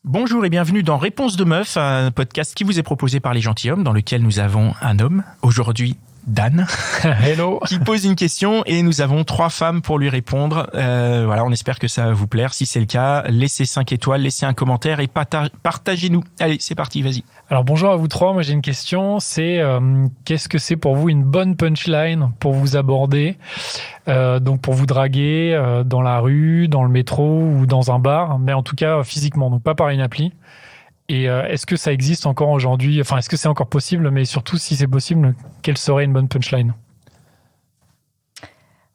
Bonjour et bienvenue dans Réponse de Meuf, un podcast qui vous est proposé par les gentilshommes, dans lequel nous avons un homme, aujourd'hui Dan, Hello. qui pose une question et nous avons 3 femmes pour lui répondre. Voilà, on espère que ça va vous plaire. Si c'est le cas, laissez 5 étoiles, laissez un commentaire et partagez-nous. Allez, c'est parti, vas-y. Alors bonjour à vous 3, moi j'ai une question, c'est qu'est-ce que c'est pour vous une bonne punchline pour vous aborder, donc pour vous draguer dans la rue, dans le métro ou dans un bar, mais en tout cas physiquement, donc pas par une appli. Et est-ce que ça existe encore aujourd'hui, enfin est-ce que c'est encore possible, mais surtout si c'est possible, quelle serait une bonne punchline ?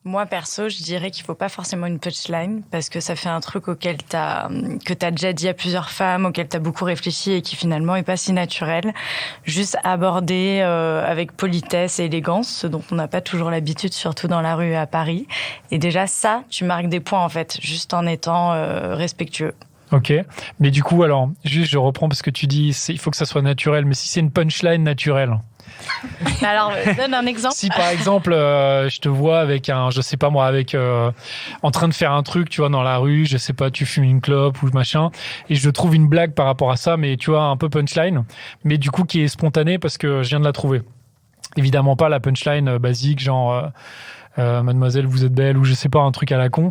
Moi, perso, je dirais qu'il ne faut pas forcément une punchline parce que ça fait un truc que tu as déjà dit à plusieurs femmes, auquel tu as beaucoup réfléchi et qui finalement n'est pas si naturel. Juste aborder avec politesse et élégance, ce dont on n'a pas toujours l'habitude, surtout dans la rue à Paris. Et déjà, ça, tu marques des points en fait, juste en étant respectueux. Ok, mais du coup, alors, juste je reprends parce que tu dis il faut que ça soit naturel, mais si c'est une punchline naturelle. Alors, donne un exemple. Si par exemple, je te vois avec en train de faire un truc, tu vois, dans la rue, je sais pas, tu fumes une clope ou machin, et je trouve une blague par rapport à ça, mais tu vois, un peu punchline, mais du coup qui est spontanée parce que je viens de la trouver. Évidemment pas la punchline basique, genre mademoiselle, vous êtes belle, ou je sais pas, un truc à la con.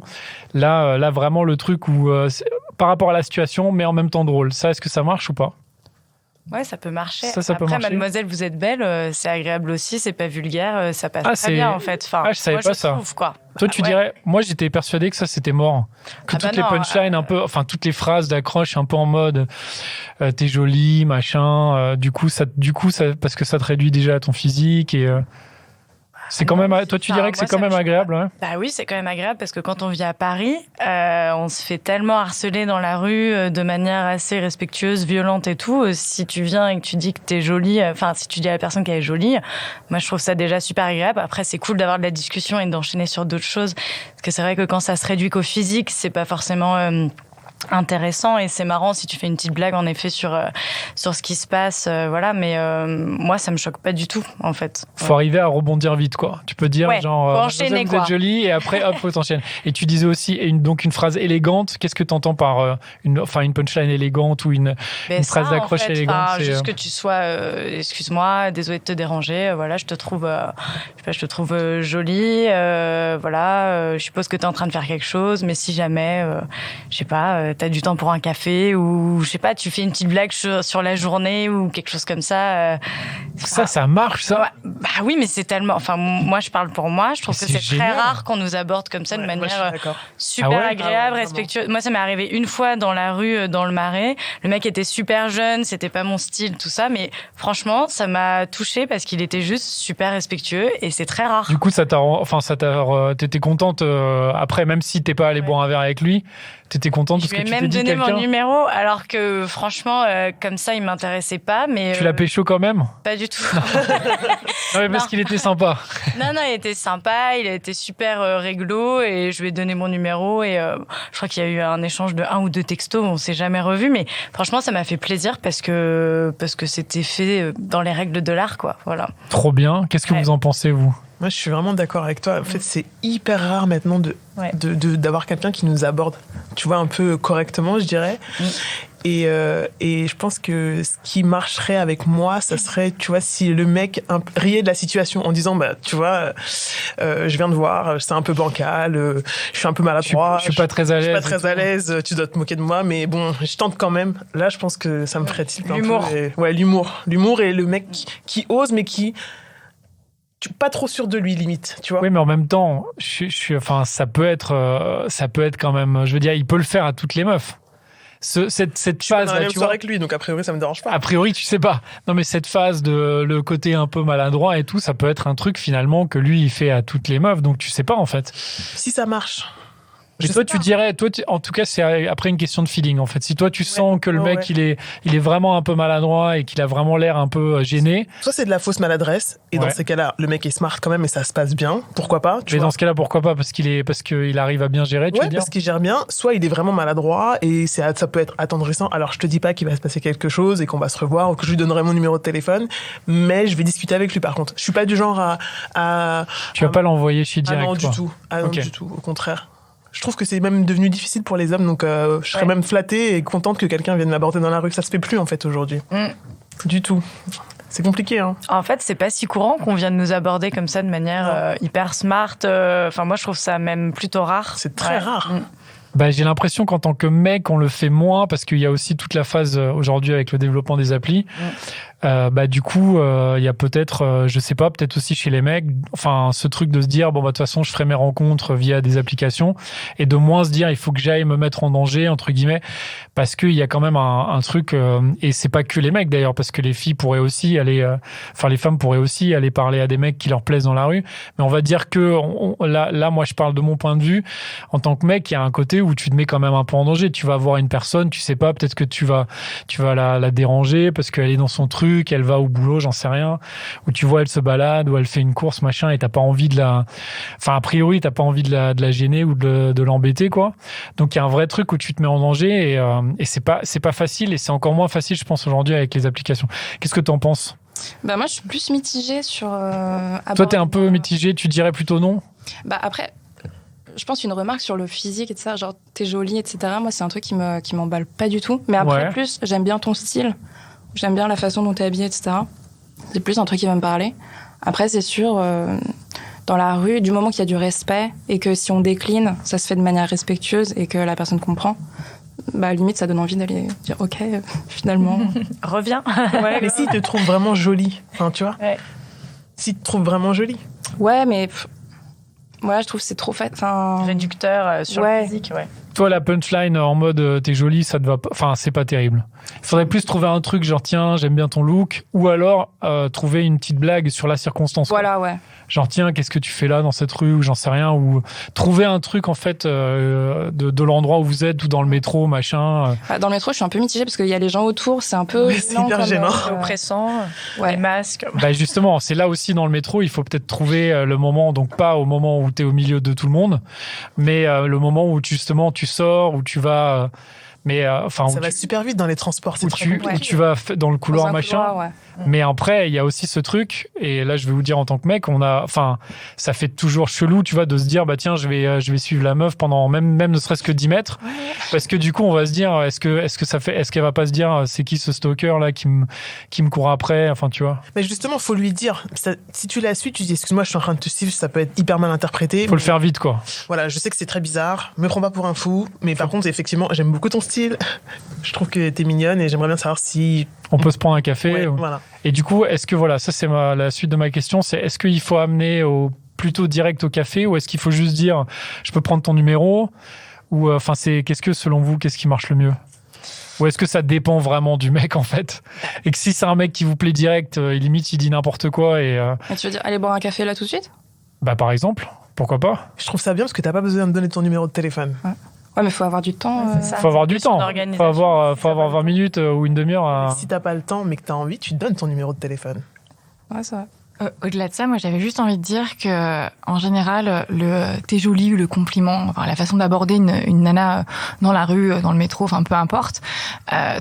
Là vraiment le truc où par rapport à la situation, mais en même temps drôle. Ça, est-ce que ça marche ou pas ? Ouais, ça peut marcher. Ça Après, peut marcher. Mademoiselle, vous êtes belle, c'est agréable aussi, c'est pas vulgaire, ça passe très bien en fait. Enfin, je savais moi, pas je ça. trouve, quoi. Toi, tu dirais, moi j'étais persuadé que ça c'était mort. Que toutes les punchlines un peu, enfin toutes les phrases d'accroche un peu en mode t'es jolie, machin, du coup, ça, parce que ça te réduit déjà à ton physique et. C'est quand même. Toi, tu dirais que c'est quand même agréable, hein ? Bah oui, c'est quand même agréable parce que quand on vit à Paris, on se fait tellement harceler dans la rue de manière assez respectueuse, violente et tout. Si tu viens et que tu dis que t'es jolie, enfin si tu dis à la personne qu'elle est jolie, moi je trouve ça déjà super agréable. Après, c'est cool d'avoir de la discussion et d'enchaîner sur d'autres choses parce que c'est vrai que quand ça se réduit qu'au physique, c'est pas forcément intéressant et c'est marrant si tu fais une petite blague en effet sur ce qui se passe, voilà, mais moi ça me choque pas du tout en fait. Faut arriver à rebondir vite, quoi. Tu peux dire genre faut enchaîner, vous êtes jolie et après hop, faut t'enchaîner. Et tu disais aussi donc une phrase élégante. Qu'est-ce que t'entends par une punchline élégante ou une phrase d'accroche élégante? Juste que tu sois excuse-moi, désolé de te déranger, voilà, je te trouve jolie, voilà, je suppose que t'es en train de faire quelque chose, mais si jamais je sais pas, t'as du temps pour un café ou je sais pas, tu fais une petite blague sur la journée ou quelque chose comme ça. Ça marche, ça. Ouais, bah oui, mais c'est tellement. Enfin, moi, je parle pour moi. Je trouve que c'est génial. Très rare qu'on nous aborde comme ça de manière super agréable, respectueuse. Moi, ça m'est arrivé une fois dans la rue, dans le Marais. Le mec était super jeune, c'était pas mon style, tout ça, mais franchement, ça m'a touchée parce qu'il était juste super respectueux et c'est très rare. Du coup, t'étais contente après, même si t'es pas allé boire un verre avec lui. T'étais contente parce que tu t'es dit quelqu'un... Je lui ai même donné mon numéro, alors que franchement, comme ça, il m'intéressait pas. Mais tu l'as pécho quand même ? Pas du tout. Non, mais parce qu'il était sympa. Non, il était sympa, il a été super réglo et je lui ai donné mon numéro et je crois qu'il y a eu un échange de 1 ou 2 textos, on s'est jamais revus, mais franchement, ça m'a fait plaisir parce que c'était fait dans les règles de l'art, quoi. Voilà. Trop bien. Qu'est-ce que vous en pensez, vous ? Moi, je suis vraiment d'accord avec toi. En fait, c'est hyper rare maintenant d'avoir quelqu'un qui nous aborde, tu vois, un peu correctement, je dirais. Et je pense que ce qui marcherait avec moi, ça serait, tu vois, si le mec riait de la situation en disant, bah, tu vois, je viens de voir, c'est un peu bancal, je suis un peu maladroit. Je suis pas très à l'aise. Je suis pas très à l'aise, tu dois te moquer de moi, mais bon, je tente quand même. Là, je pense que ça me ferait tilt un peu. Ouais, l'humour. L'humour et le mec qui ose, mais qui... pas trop sûr de lui, limite, tu vois. Oui, mais en même temps, ça peut être quand même, je veux dire, il peut le faire à toutes les meufs. Cette phase là, tu vois, avec lui, donc a priori ça me dérange pas. A priori, tu sais pas. Non, mais cette phase de le côté un peu maladroit et tout, ça peut être un truc finalement que lui il fait à toutes les meufs, donc tu sais pas en fait. Si ça marche. Mais toi, tu dirais, en tout cas, c'est après une question de feeling, en fait. Si toi, tu sens que le mec, il est vraiment un peu maladroit et qu'il a vraiment l'air un peu gêné. Soit c'est de la fausse maladresse, et dans ces cas-là, le mec est smart quand même et ça se passe bien. Pourquoi pas, mais dans ce cas-là, pourquoi pas? Parce qu'il arrive à bien gérer, tu veux dire? Parce qu'il gère bien. Soit il est vraiment maladroit et ça peut être attendrissant. Alors, je te dis pas qu'il va se passer quelque chose et qu'on va se revoir ou que je lui donnerai mon numéro de téléphone, mais je vais discuter avec lui par contre. Je suis pas du genre à tu vas pas l'envoyer chez direct, non, du tout. Non, du tout. Au contraire. Je trouve que c'est même devenu difficile pour les hommes, donc je serais même flattée et contente que quelqu'un vienne m'aborder dans la rue. Ça se fait plus en fait aujourd'hui. Du tout. C'est compliqué, hein. En fait, c'est pas si courant qu'on vienne nous aborder comme ça de manière hyper smart. Enfin, moi, je trouve ça même plutôt rare. C'est très rare. J'ai l'impression qu'en tant que mec, on le fait moins parce qu'il y a aussi toute la phase aujourd'hui avec le développement des applis. Du coup, il y a peut-être, je sais pas, peut-être aussi chez les mecs, enfin, ce truc de se dire, de toute façon, je ferai mes rencontres via des applications et de moins se dire, il faut que j'aille me mettre en danger, entre guillemets, parce qu'il y a quand même un truc, et c'est pas que les mecs d'ailleurs, parce que les filles pourraient aussi aller, les femmes pourraient aussi aller parler à des mecs qui leur plaisent dans la rue, mais on va dire que là, moi, je parle de mon point de vue, en tant que mec, il y a un côté où tu te mets quand même un peu en danger. Tu vas voir une personne, tu sais pas, peut-être que tu vas la déranger parce qu'elle est dans son truc, elle va au boulot, j'en sais rien, ou tu vois elle se balade, ou elle fait une course, machin, et t'as pas envie de la, enfin a priori t'as pas envie de la gêner ou de l'embêter, quoi. Donc il y a un vrai truc où tu te mets en danger et c'est pas facile, et c'est encore moins facile, je pense, aujourd'hui avec les applications. Qu'est-ce que t'en penses? Moi je suis plus mitigée sur. Toi t'es un peu mitigée, tu dirais plutôt non? Après. Je pense une remarque sur le physique et tout ça, genre t'es jolie, etc. Moi, c'est un truc qui m'emballe pas du tout. Mais après, plus, j'aime bien ton style, j'aime bien la façon dont t'es habillée, etc. C'est plus un truc qui va me parler. Après, c'est sûr, dans la rue, du moment qu'il y a du respect et que si on décline, ça se fait de manière respectueuse et que la personne comprend, limite, ça donne envie d'aller dire ok, finalement. Reviens. Mais s'il te trouve vraiment jolie, enfin, tu vois, s'il te trouve vraiment jolie. Ouais, mais. Je trouve que c'est trop réducteur sur le physique, Toi, la punchline en mode t'es jolie, ça te va pas. Enfin, c'est pas terrible. Il faudrait plus trouver un truc genre tiens, j'aime bien ton look, ou alors trouver une petite blague sur la circonstance. Voilà, quoi. Genre tiens, qu'est-ce que tu fais là dans cette rue, ou j'en sais rien, ou trouver un truc en fait de l'endroit où vous êtes, ou dans le métro, machin. Dans le métro, je suis un peu mitigée parce qu'il y a les gens autour, c'est un peu c'est hyper gênant, oppressant, les masques. Justement, c'est là aussi dans le métro, il faut peut-être trouver le moment, donc pas au moment où t'es au milieu de tout le monde, mais le moment où justement tu sors, où tu vas. Ça va super vite dans les transports, c'est où tu vas dans le couloir, machin. Mais après, il y a aussi ce truc, et là, je vais vous dire en tant que mec, ça fait toujours chelou, tu vois, de se dire, tiens, je vais suivre la meuf pendant même ne serait-ce que 10 mètres. Parce que du coup, on va se dire, est-ce qu'elle va pas se dire, c'est qui ce stalker là qui me court après, enfin, tu vois. Mais justement, faut lui dire, si tu la suis, tu dis, excuse-moi, je suis en train de te suivre, ça peut être hyper mal interprété. Faut le faire vite, quoi. Voilà, je sais que c'est très bizarre, me prends pas pour un fou, mais par contre, effectivement, j'aime beaucoup ton style. Je trouve que t'es mignonne et j'aimerais bien savoir si on peut se prendre un café. Voilà. Et du coup, est-ce que ça c'est la suite de ma question, c'est est-ce qu'il faut amener plutôt direct au café, ou est-ce qu'il faut juste dire je peux prendre ton numéro, ou qu'est-ce que selon vous, qu'est-ce qui marche le mieux? Ou est-ce que ça dépend vraiment du mec en fait, et que si c'est un mec qui vous plaît direct, limite il dit n'importe quoi et tu veux dire aller boire un café là tout de suite? Par exemple, pourquoi pas? Je trouve ça bien parce que t'as pas besoin de donner ton numéro de téléphone. Ouais, mais faut avoir du temps. Faut avoir du temps. Faut avoir 20 minutes ou une demi-heure. Si t'as pas le temps, mais que t'as envie, tu donnes ton numéro de téléphone. Ouais, c'est vrai. Au-delà de ça, moi, j'avais juste envie de dire que, en général, le t'es jolie ou le compliment, la façon d'aborder une nana dans la rue, dans le métro, peu importe,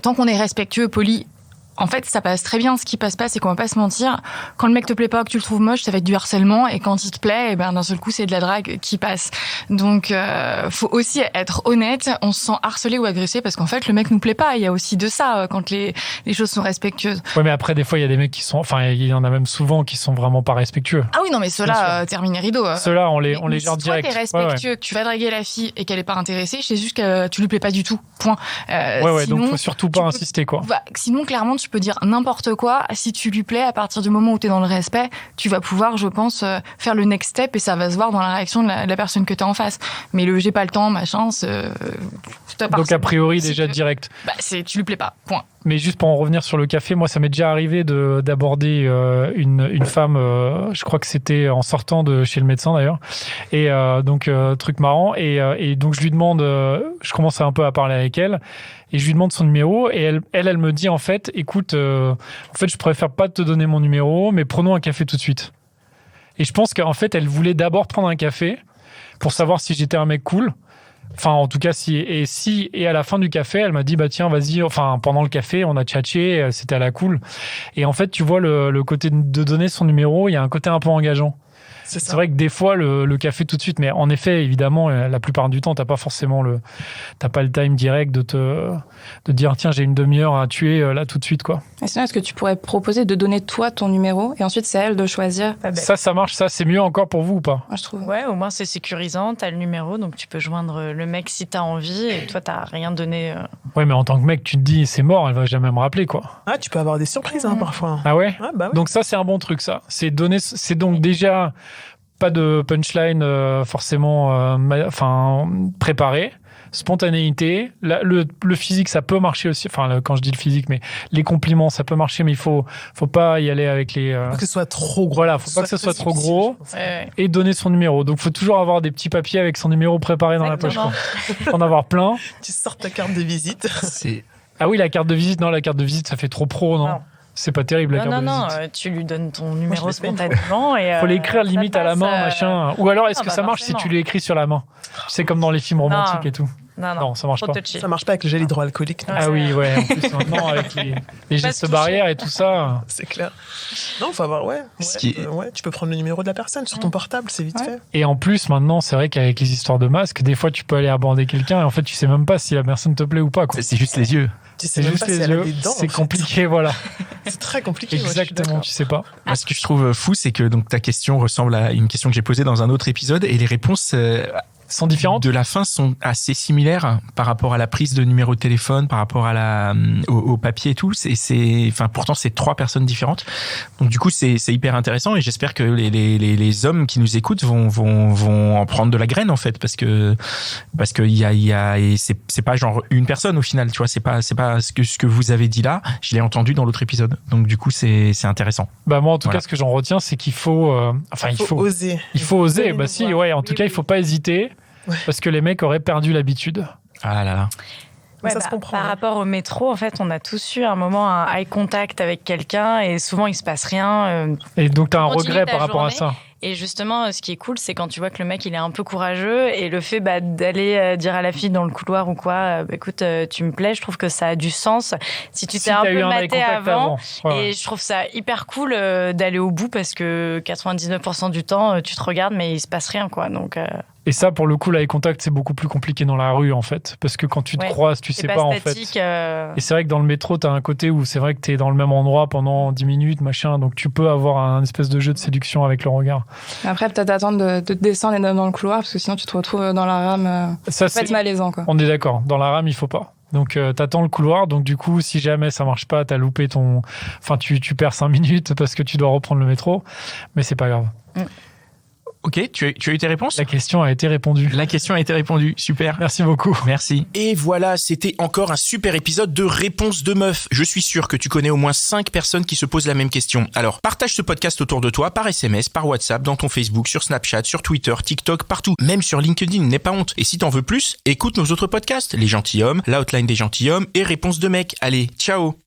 tant qu'on est respectueux, poli. En fait, ça passe très bien. Ce qui passe pas, c'est qu'on va pas se mentir. Quand le mec te plaît pas, que tu le trouves moche, ça va être du harcèlement. Et quand il te plaît, d'un seul coup, c'est de la drague qui passe. Donc, faut aussi être honnête. On se sent harcelé ou agressé parce qu'en fait, le mec nous plaît pas. Il y a aussi de ça quand les choses sont respectueuses. Ouais, mais après, des fois, il y a des mecs qui sont, il y en a même souvent qui sont vraiment pas respectueux. Ah oui, non, mais ceux-là, terminé rideau. Ceux-là, on les gère direct. Si toi, t'es respectueux, que tu vas draguer la fille et qu'elle est pas intéressée, c'est juste que tu lui plais pas du tout. Point. Sinon, donc faut surtout pas insister, quoi. Sinon, clairement, tu peux dire n'importe quoi. Si tu lui plais, à partir du moment où tu es dans le respect, tu vas pouvoir, je pense, faire le next step et ça va se voir dans la réaction de la personne que tu as en face. Mais le j'ai pas le temps, machin, donc a priori déjà direct. Tu lui plais pas, point. Mais juste pour en revenir sur le café, moi ça m'est déjà arrivé d'aborder une femme, je crois que c'était en sortant de chez le médecin d'ailleurs, et donc truc marrant, et donc je lui demande, je commence un peu à parler avec elle, et je lui demande son numéro, et elle me dit en fait, écoute, en fait je préfère pas te donner mon numéro, mais prenons un café tout de suite. Et je pense qu'en fait elle voulait d'abord prendre un café pour savoir si j'étais un mec cool. Enfin, en tout cas, et à la fin du café, elle m'a dit, tiens, vas-y, pendant le café, on a tchatché, c'était à la cool. Et en fait, tu vois, le côté de donner son numéro, il y a un côté un peu engageant. C'est vrai que des fois, le café tout de suite, mais en effet, évidemment, la plupart du temps, t'as pas le time direct de te dire, tiens, j'ai une demi-heure à tuer là tout de suite, quoi. Et sinon, est-ce que tu pourrais proposer de donner toi ton numéro et ensuite c'est à elle de choisir? Ça marche, ça, c'est mieux encore pour vous ou pas? Moi, je trouve. Ouais, au moins c'est sécurisant, t'as le numéro, donc tu peux joindre le mec si t'as envie, et toi t'as rien donné. Ouais, mais en tant que mec, tu te dis, c'est mort, elle va jamais me rappeler, quoi. Ah, tu peux avoir des surprises, parfois. Ah ouais? Bah oui. Donc ça, c'est un bon truc, ça. C'est donc déjà pas de punchline forcément préparé. Spontanéité, le physique ça peut marcher aussi, quand je dis le physique, mais les compliments ça peut marcher, mais il faut pas y aller avec les faut que ce soit trop gros. Voilà, faut pas que ce soit trop gros et donner son numéro. Donc faut toujours avoir des petits papiers avec son numéro préparé dans la poche, quoi. En avoir plein. Tu sors ta carte de visite. Ah oui, la carte de visite, non, la carte de visite ça fait trop pro, non. C'est pas terrible, la carte de visite. Non, tu lui donnes ton numéro spontanément. Faut l'écrire limite à la main, machin. Ou alors, est-ce que ça marche si tu l'écris sur la main? C'est comme dans les films romantiques et tout. Non, ça marche pas. Ça marche pas avec le gel hydroalcoolique. Ah oui, ouais. En plus, maintenant, avec les gestes barrières et tout ça. C'est clair. Non, faut avoir, tu peux prendre le numéro de la personne sur ton portable, c'est vite fait. Et en plus, maintenant, c'est vrai qu'avec les histoires de masques, des fois, tu peux aller aborder quelqu'un et en fait, tu sais même pas si la personne te plaît ou pas, quoi. C'est juste les yeux. C'est juste les yeux. C'est compliqué, voilà. C'est très compliqué. Exactement, tu sais pas. Moi, ce que je trouve fou, c'est que donc ta question ressemble à une question que j'ai posée dans un autre épisode et les réponses sont différentes. De la fin sont assez similaires par rapport à la prise de numéro de téléphone, par rapport à au papier et tout. Pourtant c'est 3 personnes différentes. Donc du coup c'est hyper intéressant et j'espère que les hommes qui nous écoutent vont en prendre de la graine en fait parce que c'est pas genre une personne au final, tu vois, c'est pas ce que vous avez dit là, je l'ai entendu dans l'autre épisode. Donc du coup c'est intéressant. Bah moi en tout cas ce que j'en retiens c'est qu'il faut il faut oser. Il faut oser. Bah si, ouais, en tout cas il faut pas hésiter. Ouais. Parce que les mecs auraient perdu l'habitude. Ah là là. Ouais, ça se comprend. Par rapport au métro, en fait, on a tous eu un moment un eye contact avec quelqu'un et souvent il se passe rien. Et donc tu as un regret par rapport à ça. Et justement, ce qui est cool, c'est quand tu vois que le mec il est un peu courageux et le fait d'aller dire à la fille dans le couloir ou quoi, écoute, tu me plais, je trouve que ça a du sens. Si tu t'es un peu maté avant. Et je trouve ça hyper cool d'aller au bout parce que 99% du temps, tu te regardes mais il se passe rien, quoi. Donc. Et ça, pour le coup, l'eye contact, c'est beaucoup plus compliqué dans la rue, en fait. Parce que quand tu te croises, tu sais pas, en fait. Et c'est vrai que dans le métro, t'as un côté où c'est vrai que t'es dans le même endroit pendant 10 minutes, machin. Donc tu peux avoir un espèce de jeu de séduction avec le regard. Après, peut-être attendre de descendre et d'aller dans le couloir, parce que sinon tu te retrouves dans la rame. Ça peut être malaisant, quoi. On est d'accord. Dans la rame, il faut pas. Donc t'attends le couloir, donc du coup si jamais ça marche pas, t'as loupé tu perds 5 minutes parce que tu dois reprendre le métro, mais c'est pas grave. Ok, tu as eu tes réponses ? La question a été répondue. Super. Merci beaucoup. Merci. Et voilà, c'était encore un super épisode de Réponse de Meuf. Je suis sûr que tu connais au moins 5 personnes qui se posent la même question. Alors, partage ce podcast autour de toi, par SMS, par WhatsApp, dans ton Facebook, sur Snapchat, sur Twitter, TikTok, partout. Même sur LinkedIn, n'aie pas honte. Et si t'en veux plus, écoute nos autres podcasts. Les Gentilshommes, l'Outline des Gentilshommes et Réponse de Mec. Allez, ciao.